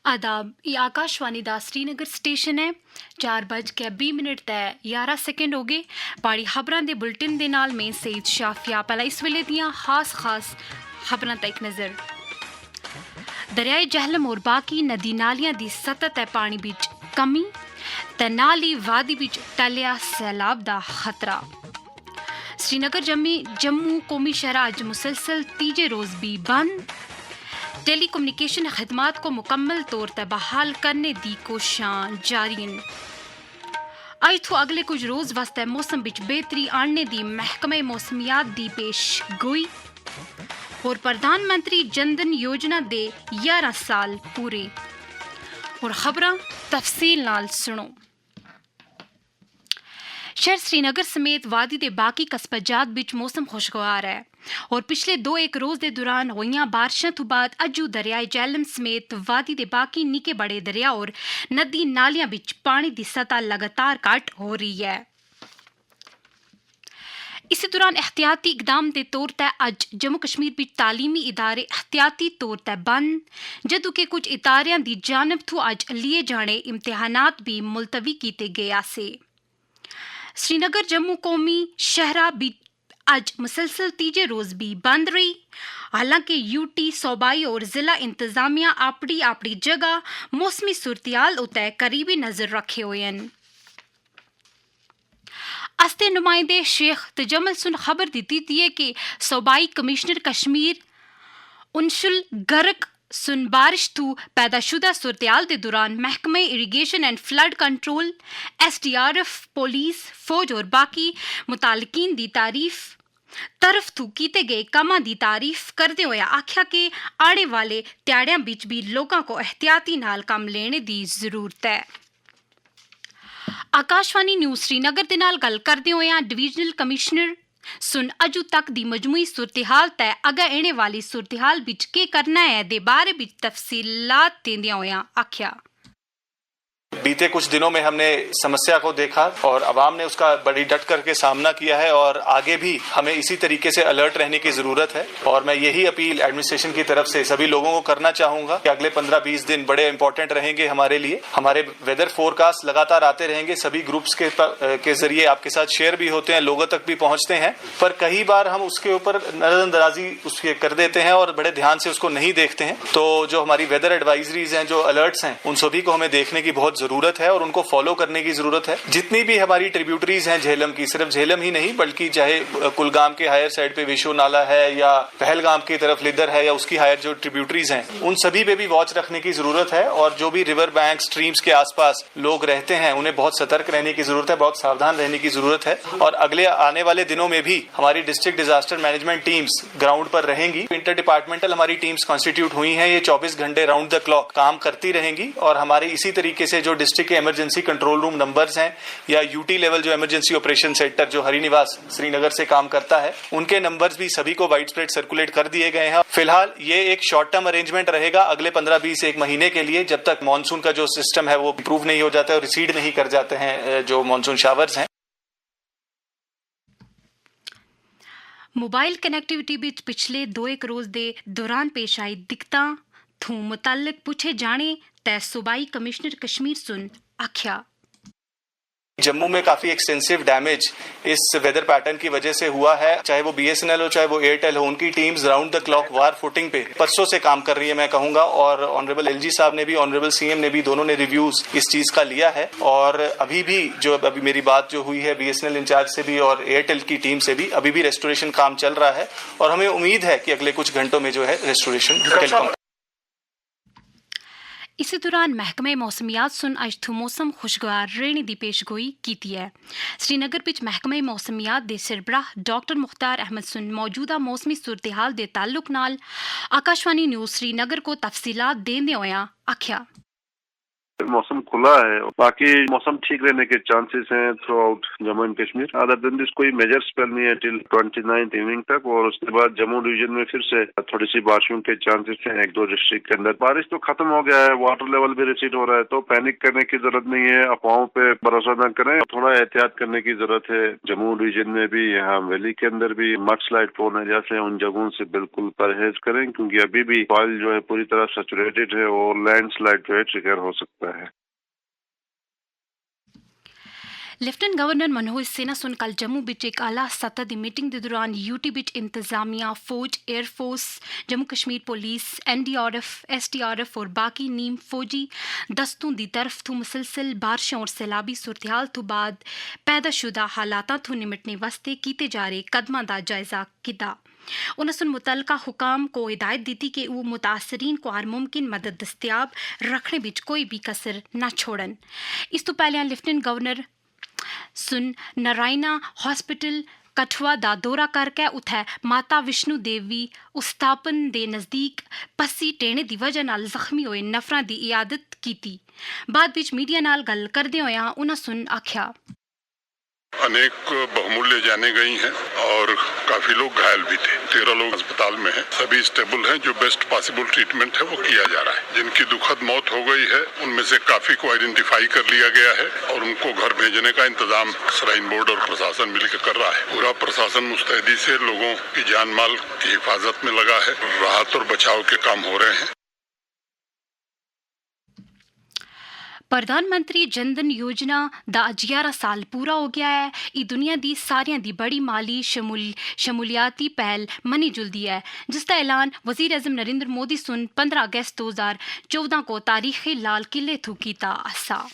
आदाब, ये आकाशवाणी दा श्रीनगर स्टेशन है। 4:20 ते 11 सेकंड हो गए। पाड़ी खबरां दे बुलेटिन दे नाल में सईद शाफिया। पहला इस वेले दियां खास खबरां तक नज़र। दरियाए जहलम और बाकी नदी नालियां दी सतह ते पानी बिच कमी ते नाल ही वादी बिच टलिया सैलाब दा खतरा। श्रीनगर जम्मू कौमी शहरा अज मुसलसल तीजे रोज भी बंद। टेली कम्युनिकेशन खदमात को मुकम्मल तौर पर बहाल करने दी कोशिशां जारी न। अज तो अगले कुछ रोज वास्ते मौसम बिच बेहतरी आने दी महकमे मौसमियात दी पेश गोई। और प्रधानमंत्री जनधन योजना दे 11 साल पूरे। और खबरां तफसील नाल सुनो। शहर श्रीनगर समेत वादी दे बाकी कस्बजात बिच मौसम खुशगवार है और पिछले 2-1 रोज दे दौरान होइयां बारिशां तो बाद अज्जू दरियाए जहलम समेत वादी दे बाकी निके बड़े दरिया और नदी नालियां बिच पानी दी सतह लगातार घट हो रही है। इसी दौरान एहतियाती इकदाम के तौर पर अज जम्मू कश्मीर बिच तालीमी इदारे एहतियाती तौर पर बंद, जदों कि कुछ इदारियां दी जानब तो अज लिए जाने इम्तिहानात भी मुलतवी किए गए से। श्रीनगर जम्मू कौमी शहरा भी अज मुसलसल तीजे रोज भी बंद रही। हालांकि यूटी सूबाई और जिला इंतजामिया अपनी अपनी जगह मौसमी सूरतियाल उत्ते करीबी नजर रखे हुए हैं। अस्ते नुमाइंदे शेख तजम्मल सुन खबर दी है कि सूबाई कमिश्नर कश्मीर उनशुल गर्क सुन बारिश तू पैदाशुदा सूरतियाल के दौरान महकमे irrigation and flood control, SDRF, police, फौज और बाकी मुतालिकीन दी तरफ तू कीते गए कामां दी तारीफ करते हुए आख्या कि आने वाले ध्याड़ियां बिच भी लोगों को एहतियाती नाल काम लेने दी जरूरत है। आकाशवाणी न्यूज़ श्रीनगर दे नाल गल करदे होए डिवीजनल कमिश्नर सुन अजू तक दी मजमूई सूरत-हाल ते अगे आने वाली सूरत-हाल बिच के करना है दे बारे बिच तफसीलात देंदियां होया आख्या। बीते कुछ दिनों में हमने समस्या को देखा और अवाम ने उसका बड़ी डट करके सामना किया है और आगे भी हमें इसी तरीके से अलर्ट रहने की जरूरत है। और मैं यही अपील एडमिनिस्ट्रेशन की तरफ से सभी लोगों को करना चाहूंगा कि अगले 15-20 दिन बड़े इंपॉर्टेंट रहेंगे हमारे लिए। हमारे वेदर फोरकास्ट लगातार आते रहेंगे, सभी ग्रुप्स के जरिए आपके साथ शेयर भी होते हैं, लोगों तक भी पहुंचते हैं, पर कई बार हम उसके ऊपर नजरअंदाजी उसके कर देते हैं और बड़े ध्यान से उसको नहीं देखते हैं। तो जो हमारी वेदर एडवाइजरीज हैं, जो अलर्ट्स हैं, उन सभी को हमें देखने की बहुत जरूरत है और उनको फॉलो करने की जरूरत है। जितनी भी हमारी ट्रिब्यूटरीज हैं झेलम की, सिर्फ झेलम ही नहीं बल्कि चाहे कुलगाम के हायर साइड पे विशो नाला है या पहलगाम की तरफ लिदर है या उसकी हायर जो ट्रिब्यूटरीज हैं, उन सभी पे भी वॉच रखने की जरूरत है। और जो भी रिवर बैंक स्ट्रीम्स के आसपास लोग रहते हैं उन्हें बहुत सतर्क रहने की जरूरत है, बहुत सावधान रहने की जरूरत है। और अगले आने वाले दिनों में भी हमारी district disaster management teams ground पर रहेंगी। इंटर डिपार्टमेंटल हमारी टीम्स कॉन्स्टिट्यूट हुई हैं, ये 24 घंटे राउंड द क्लॉक काम करती रहेंगी। और हमारे इसी तरीके से जो डिस्ट्रिक्ट के इमरजेंसी कंट्रोल रूम नंबर्स हैं या यूटी लेवल जो इमरजेंसी ऑपरेशन सेंटर जो हरिनिवास श्रीनगर से काम करता है, उनके नंबर्स भी सभी को वाइड स्प्रेड सर्कुलेट कर दिए गए हैं। फिलहाल ये एक शॉर्ट टर्म अरेंजमेंट रहेगा अगले 15-20 एक महीने के लिए, जब तक मानसून का जो सिस्टम है वो इंप्रूव नहीं हो जाता है और रिसीड नहीं कर जाते हैं जो मानसून शावर्स हैं। मोबाइल कनेक्टिविटी बिच पिछले 2-1 रोज दे दौरान पेश आई दिक्कतां थू मुतल्लिक पूछे जाने ते सूबाई कमिश्नर कश्मीर सुन आख्या। जम्मू में काफी एक्सटेंसिव डैमेज इस वेदर पैटर्न की वजह से हुआ है, चाहे वो BSNL हो चाहे वो एयरटेल हो, उनकी teams round the clock war footing पे परसों से काम कर रही है मैं कहूंगा। और ऑनरेबल LG साहब ने भी, ऑनरेबल CM ने भी, दोनों ने रिव्यूज इस चीज का लिया है। और अभी भी जो अभी मेरी बात जो हुई है BSNL इंचार्ज से भी और एयरटेल की टीम से भी, अभी भी रेस्टोरेशन काम चल रहा है और हमें उम्मीद है कि अगले कुछ घंटों में जो है रेस्टोरेशन। इसी दौरान महकमे मौसमियात सुन अज थू मौसम खुशगवार रहने की पेशगोई की है। श्रीनगर बिच महकमे मौसमियात दे सरबराह डॉक्टर मुख्तार अहमद सुन मौजूदा मौसमी सूरत हाल दे ताल्लुक नाल आकाशवाणी न्यूज़ श्रीनगर को तफसीलात देंदे होया आख्या। मौसम खुला है, बाकी मौसम ठीक रहने के चांसेस हैं through out Jammu and Kashmir. Other than this कोई मेजर स्पेल नहीं है टिल 29th इवनिंग तक, और उसके बाद जम्मू डिवीजन में फिर से थोड़ी सी बारिशों के चांसेस हैं 1-2 डिस्ट्रिक्ट के अंदर। बारिश तो खत्म हो गया है, वाटर लेवल भी रिसीड हो रहा है, तो पैनिक करने की जरूरत नहीं है, अफवाहों पे भरोसा न करें, थोड़ा एहतियात करने की जरूरत है। जम्मू डिवीजन में भी, यहाँ वैली के अंदर भी मडस्लाइड प्रोन एरिया से उन जगहों से बिल्कुल परहेज करें, क्योंकि अभी भी सॉइल जो है पूरी तरह सैचुरेटेड है और लैंडस्लाइड जो है ट्रिगर हो सकता है। ਲੈਫਟੀਨੈਂਟ ਗਵਰਨਰ ਮਨੋਜ ਸਿਨਹਾ ਸੁਣ ਕੱਲ ਜੰਮੂ ਵਿੱਚ ਇੱਕ ਆਲਾ ਸਤਰ ਦੀ ਮੀਟਿੰਗ ਦੇ ਦੌਰਾਨ ਯੂਟੀ ਵਿੱਚ ਇੰਤਜ਼ਾਮੀਆ, ਫੌਜ, air force, Jammu Kashmir police, NDRF, SDRF और बाकी नीम फौजी दस्तों की तरफ तो मुसलसल बारिशों और सैलाबी सूरत हाल तो बाद पैदाशुदा हालात तो निपटने वास्ते किए जा रहे कदमों का जायजा किया। उन्होंने मुतलका हुकाम को हिदायत दी कि वो मुतासरीन को हर मुमकिन मदद दस्तियाब रखने में कोई भी कसर न छोड़न। इस तो पहले लेफ्टिनेंट गवर्नर सुन नारायणा हॉस्पिटल कठुआ का दौरा करके उत्थे माता विष्णु देवी उस्तापन के नज़दीक पस्सी टेने की वजह नाल जख्मी हुए नफरां की इयादत की। बाद विच मीडिया नाल गल करदे होया उन्हां सुन आख्या, अनेक बहुमूल्य जाने गई हैं और काफी लोग घायल भी थे। 13 लोग अस्पताल में हैं, सभी स्टेबल हैं। जो बेस्ट पॉसिबल ट्रीटमेंट है वो किया जा रहा है। जिनकी दुखद मौत हो गई है उनमें से काफी को आइडेंटिफाई कर लिया गया है और उनको घर भेजने का इंतजाम श्राइन बोर्ड और प्रशासन मिलकर कर रहा है। पूरा प्रशासन मुस्तैदी से लोगों की जान माल की हिफाजत में लगा है। राहत और बचाव के काम हो रहे हैं। प्रधानमंत्री जनधन योजना दा 11 साल पूरा हो गया है। ये दुनिया की सारियां दी बड़ी माली शमूलियाती पहल मनी जुलदी है, जिसका ऐलान वजीर आजम नरेंद्र मोदी सुन 15 अगस्त 2014 को तारीखी लाल किले थू कीता आसा।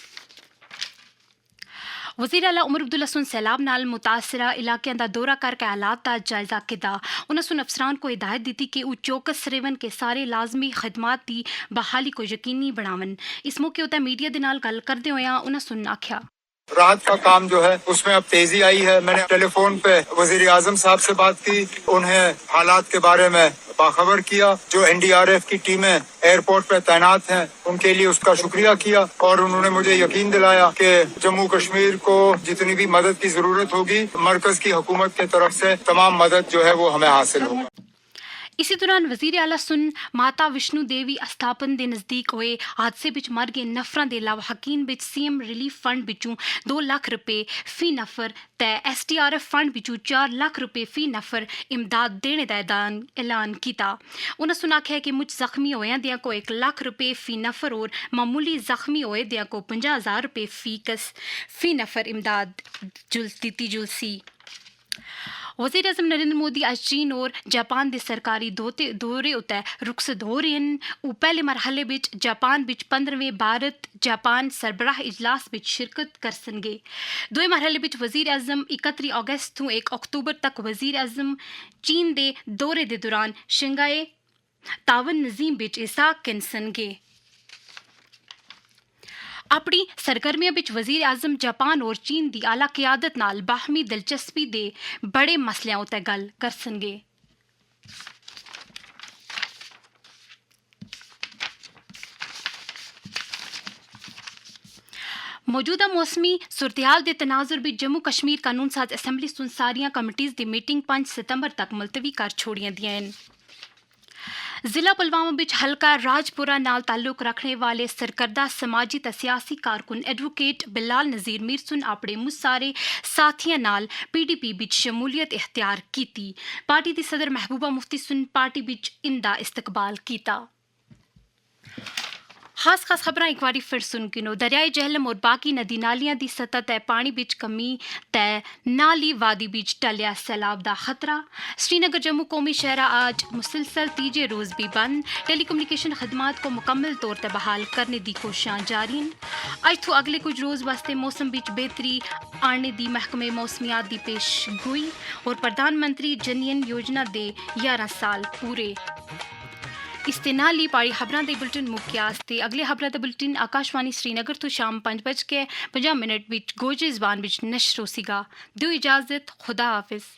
वज़ीर आला उमर अब्दुल्ला सुन सैलाब नाल मुतासरा इलाकों का दौरा करके हालात का जायजा किया। उन्होंने सुन अफसरान को हिदायत दी कि वो चौकस रेवन के सारे लाजमी खदमात की बहाली को यकीनी बनावन। इस मौके उत्ते मीडिया दे नाल गल करदे होया उन्होंने सुन आख्या, राहत का काम जो है उसमें अब तेजी आई है। मैंने टेलीफोन पे वजीर आजम साहब से बात की, उन्हें हालात के बारे में बाखबर किया। जो NDRF की टीमें एयरपोर्ट पे तैनात हैं उनके लिए उसका शुक्रिया किया, और उन्होंने मुझे यकीन दिलाया कि जम्मू कश्मीर को जितनी भी मदद की जरूरत होगी मरकज की हुकूमत की तरफ से तमाम मदद जो है वो हमें हासिल होगा। इसी दौरान वजीर आला सुन माता विष्णु देवी अस्थापन के नज़दीक हुए हादसे विच मर गए नफरां के अलावा हकीम विच CM रिलीफ फंड विचों 2 लाख रुपए फी नफर ते SDRF फंड विचों 4 लाख रुपए फी नफर इमदाद देने का ऐलान किया। उन्होंने सुन आख्या कि मुझ जख्मी होया दियां को 1 लाख रुपए फी नफर और मामूली जख्मी होए दियां को 50,000 रुपए फी नफर इमदाद दी जुलसी। वज़ीर आज़म नरेंद्र मोदी आज चीन और जापान के सरकारी दौरे उत्ते रुखसत हो रहे हैं। वो पहले मरहले विच जापान विच 15वें भारत जापान सरबराह इजलास विच शिरकत कर सनगे। दूए मरहले विच वज़ीर आज़म 31 अगस्त तो 1 अक्तूबर तक वज़ीर आज़म चीन के दौरे के दौरान शंघाई तावन नज़ीम विच हिस्सा किनसनगे। अपनी सरगर्मियों विच वज़ीर आज़म जापान और चीन की आला क़यादत नाल बाहमी दिलचस्पी दे बड़े मसलियां उत्ते गल करसनगे। मौजूदा मौसमी सूरत-ए-हाल के तनाजुर भी जम्मू कश्मीर कानून साज असैम्बली सुन सारियां कमेटीज़ की मीटिंग 5 सितंबर तक मुलतवी कर छोड़ियां दियां हैं। जिला पुलवामा विच हल्का राजपुरा नाल ताल्लुक रखने वाले सरकर्दा समाजी ते सियासी कारकुन एडवोकेट बिलाल नज़ीर मीर सुन अपने मुसारे साथियों नाल PDP विच शमूलियत इख्तियार की। पार्टी की सदर महबूबा मुफ्ती सुन पार्टी विच इंदा इस्तकबाल किया। खास खबर एक बार फिर सुन गिनो। दरियाई जहलम और बाकी नदी नालियां की सतह तय पानी बिच कमी तय नाली वादी बिच टलिया सैलाब का खतरा। श्रीनगर जम्मू कौमी शहरा आज मुसलसल तीजे रोज़ भी बंद। टेलीकम्युनिकेशन खदमात को मुकम्मल तौर पर बहाल करने की कोशिशां जारी हैं। अज तो अगले कुछ रोज़ वास्ते मौसम बिच बेहतरी आने की महकमे मौसमियात की पेशगोई और प्रधानमंत्री जनधन योजना के 11 साल पूरे। इस ते नाल ही पाड़ी खबरां दे बुलेटिन मुक्किया आस्ते अगले खबरां दा बुलेटिन आकाशवाणी श्रीनगर तो शाम 5:50 विच गोजे ज़बान विच नशर होसीगा। दो इजाज़त, खुदा हाफिज़।